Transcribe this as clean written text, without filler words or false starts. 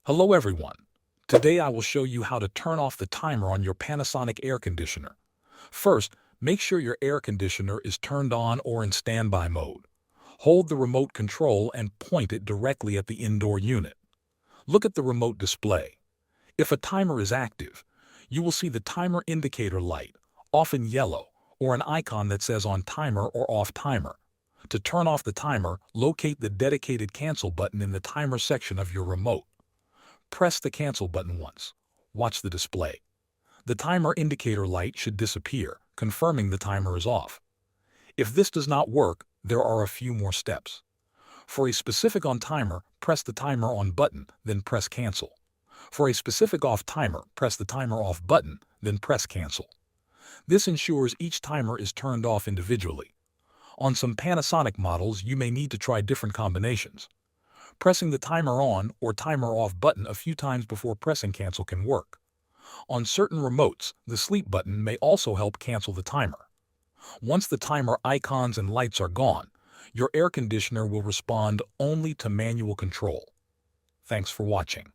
Hello everyone. Today I will show you how to turn off the timer on your Panasonic air conditioner. First, make sure your air conditioner is turned on or in standby mode. Hold the remote control and point it directly at the indoor unit. Look at the remote display. If a timer is active, you will see the timer indicator light, often yellow, or an icon that says on timer or off timer. To turn off the timer, locate the dedicated cancel button in the timer section of your remote. Press the cancel button once. Watch the display. The timer indicator light should disappear, confirming the timer is off. If this does not work, there are a few more steps. For a specific on timer, press the timer on button, then press cancel. For a specific off timer, press the timer off button, then press cancel. This ensures each timer is turned off individually. On some Panasonic models, you may need to try different combinations. Pressing the timer on or timer off button a few times before pressing cancel can work. On certain remotes, the sleep button may also help cancel the timer. Once the timer icons and lights are gone, your air conditioner will respond only to manual control. Thanks for watching.